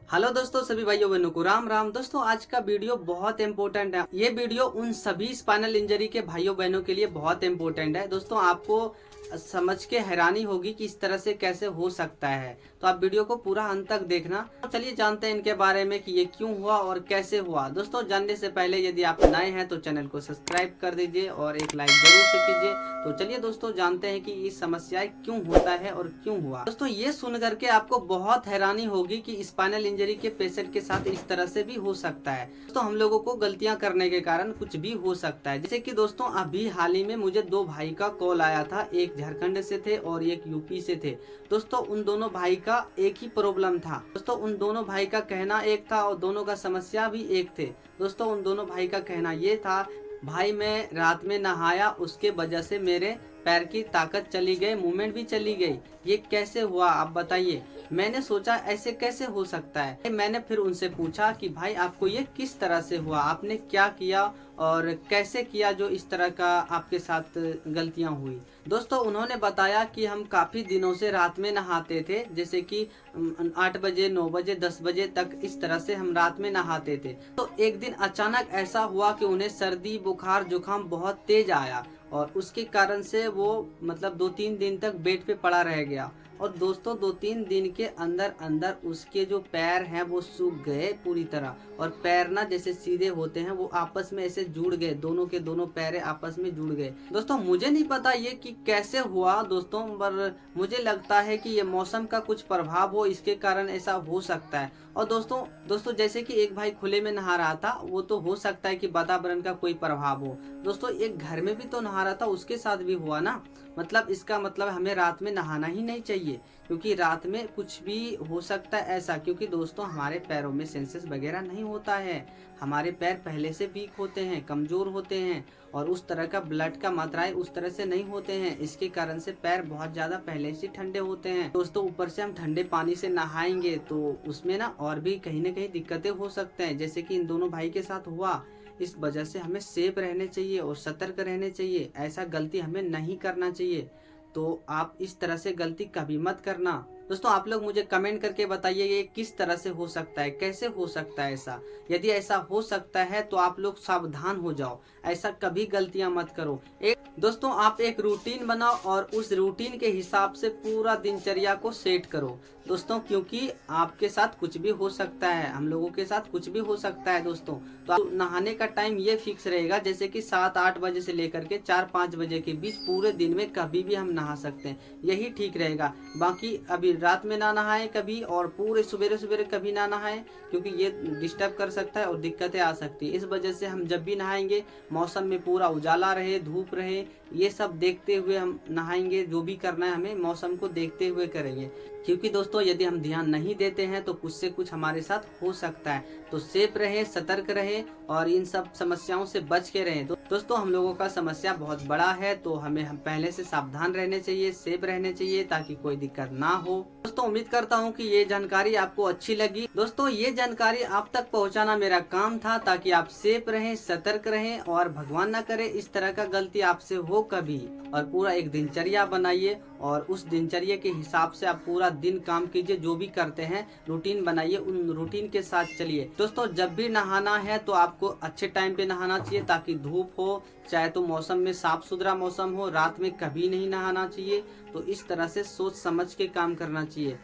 Hello दोस्तों, सभी भाइयों बहनों को राम राम। दोस्तों आज का वीडियो बहुत इंपॉर्टेंट है। ये वीडियो उन सभी स्पाइनल इंजरी के भाइयों बहनों के लिए बहुत इंपॉर्टेंट है। दोस्तों आपको समझ के हैरानी होगी कि इस तरह से कैसे हो सकता है, तो आप वीडियो को पूरा अंत तक देखना। तो चलिए जानते हैं इनके बारे में कि ये क्यों हुआ और कैसे हुआ। दोस्तों जानने से पहले यदि आप नए हैं तो चैनल को सब्सक्राइब कर दीजिए और एक लाइक जरूर से कीजिए। तो चलिए दोस्तों जानते हैं कि ये समस्याएं क्यों होता है और क्यों हुआ। दोस्तों ये सुन करके आपको बहुत हैरानी होगी कि स्पाइनल इंजरी के पेशेंट के साथ इस तरह से भी हो सकता है। तो हम लोगों को गलतियां करने के कारण कुछ भी हो सकता है। जैसे कि दोस्तों अभी हाल ही में मुझे दो भाई का कॉल आया था, एक झारखंड से थे और एक यूपी से थे। दोस्तों उन दोनों भाई का एक ही प्रॉब्लम था। दोस्तों उन दोनों भाई का कहना एक था और दोनों का समस्या भी एक थे। दोस्तों उन दोनों भाई का कहना ये था, भाई मैं रात में नहाया, उसके वजह से मेरे पैर की ताकत चली गई, मूवमेंट भी चली गई। ये कैसे हुआ आप बताइए। मैंने सोचा ऐसे कैसे हो सकता है। मैंने फिर उनसे पूछा कि भाई आपको ये किस तरह से हुआ, आपने क्या किया और कैसे किया जो इस तरह का आपके साथ गलतियां हुई। दोस्तों उन्होंने बताया कि हम काफ़ी दिनों से रात में नहाते थे, जैसे कि 8 बजे 9 बजे 10 बजे तक इस तरह से हम रात में नहाते थे। तो एक दिन अचानक ऐसा हुआ कि उन्हें सर्दी बुखार जुकाम बहुत तेज आया और उसके कारण से वो मतलब 2-3 दिन तक बेड पे पड़ा रह गया। और दोस्तों 2-3 दिन के अंदर अंदर उसके जो पैर हैं वो सूख गए पूरी तरह, और पैर ना जैसे सीधे होते हैं वो आपस में ऐसे जुड़ गए, दोनों के दोनों पैर आपस में जुड़ गए। दोस्तों मुझे नहीं पता ये कि कैसे हुआ दोस्तों, पर मुझे लगता है कि ये मौसम का कुछ प्रभाव हो, इसके कारण ऐसा हो सकता है। और दोस्तों जैसे कि एक भाई खुले में नहा रहा था, वो तो हो सकता है कि वातावरण का कोई प्रभाव हो। दोस्तों एक घर में भी तो नहा रहा था, उसके साथ भी हुआ ना। मतलब इसका मतलब हमें रात में नहाना ही नहीं चाहिए, क्योंकि रात में कुछ भी हो सकता है ऐसा। क्योंकि दोस्तों हमारे पैरों में सेंसेस वगैरह नहीं होता है, हमारे पैर पहले से वीक होते हैं, कमजोर होते हैं, और उस तरह का ब्लड का मात्राएं उस तरह से नहीं होते हैं। इसके कारण से पैर बहुत ज़्यादा पहले से ठंडे होते हैं। दोस्तों ऊपर से हम ठंडे पानी से नहाएंगे तो उसमें ना और भी कहीं ना कहीं दिक्कतें हो सकते हैं, जैसे कि इन दोनों भाई के साथ हुआ। इस वजह से हमें सेफ रहने चाहिए और सतर्क रहने चाहिए, ऐसा गलती हमें नहीं करना चाहिए। तो आप इस तरह से गलती कभी मत करना। दोस्तों आप लोग मुझे कमेंट करके बताइए ये किस तरह से हो सकता है, कैसे हो सकता है ऐसा। यदि ऐसा हो सकता है तो आप लोग सावधान हो जाओ, ऐसा कभी गलतियां मत करो। दोस्तों आप एक रूटीन बनाओ और उस रूटीन के हिसाब से पूरा दिनचर्या को सेट करो दोस्तों, क्योंकि आपके साथ कुछ भी हो सकता है, हम लोगों के साथ कुछ भी हो सकता है दोस्तों। तो आप नहाने का टाइम ये फिक्स रहेगा, जैसे कि 7-8 बजे से लेकर के 4-5 बजे के बीच पूरे दिन में कभी भी हम नहा सकते हैं, यही ठीक रहेगा। बाकी अभी रात में ना नहाएं कभी, और पूरे सवेरे सवेरे कभी ना नहाएं, क्योंकि ये डिस्टर्ब कर सकता है और दिक्कतें आ सकती है। इस वजह से हम जब भी नहाएंगे मौसम में पूरा उजाला रहे, धूप रहे, ये सब देखते हुए हम नहाएंगे। जो भी करना है हमें मौसम को देखते हुए करेंगे, क्योंकि दोस्तों यदि हम ध्यान नहीं देते हैं तो कुछ से कुछ हमारे साथ हो सकता है। तो सेफ रहे, सतर्क रहे और इन सब समस्याओं से बच के रहें। दोस्तों हम लोगों का समस्या बहुत बड़ा है, तो हम पहले से सावधान रहने चाहिए, सेफ रहने चाहिए, ताकि कोई दिक्कत ना हो। दोस्तों उम्मीद करता हूँ कि ये जानकारी आपको अच्छी लगी। दोस्तों ये जानकारी आप तक पहुँचाना मेरा काम था, ताकि आप सेफ रहें, सतर्क रहें और भगवान ना करे इस तरह का गलती आपसे हो कभी। और पूरा एक दिनचर्या बनाइए और उस दिनचर्या के हिसाब से आप पूरा दिन काम कीजिए। जो भी करते हैं रूटीन बनाइए, उन रूटीन के साथ चलिए। दोस्तों जब भी नहाना है तो आपको अच्छे टाइम पे नहाना चाहिए, ताकि धूप हो, चाहे तो मौसम में साफ सुथरा मौसम हो, रात में कभी नहीं नहाना चाहिए। तो इस तरह से सोच समझ के काम करना चाहिए।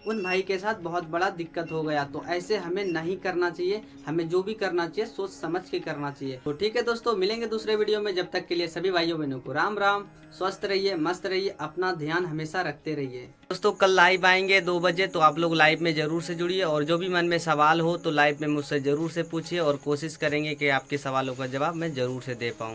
उन भाई के साथ बहुत बड़ा दिक्कत हो गया, तो ऐसे हमें नहीं करना चाहिए। हमें जो भी करना चाहिए सोच समझ के करना चाहिए। तो ठीक है दोस्तों, मिलेंगे दूसरे वीडियो में। जब तक के लिए सभी भाइयों बहनों को राम राम। स्वस्थ रहिए, मस्त रहिए, अपना ध्यान हमेशा रखते रहिए। दोस्तों कल लाइव आएंगे 2 बजे, तो आप लोग लाइव में जरूर से जुड़िए, और जो भी मन में सवाल हो तो लाइव में मुझसे जरूर से पूछिए, और कोशिश करेंगे कि आपके सवालों का जवाब मैं जरूर से दे पाऊँ।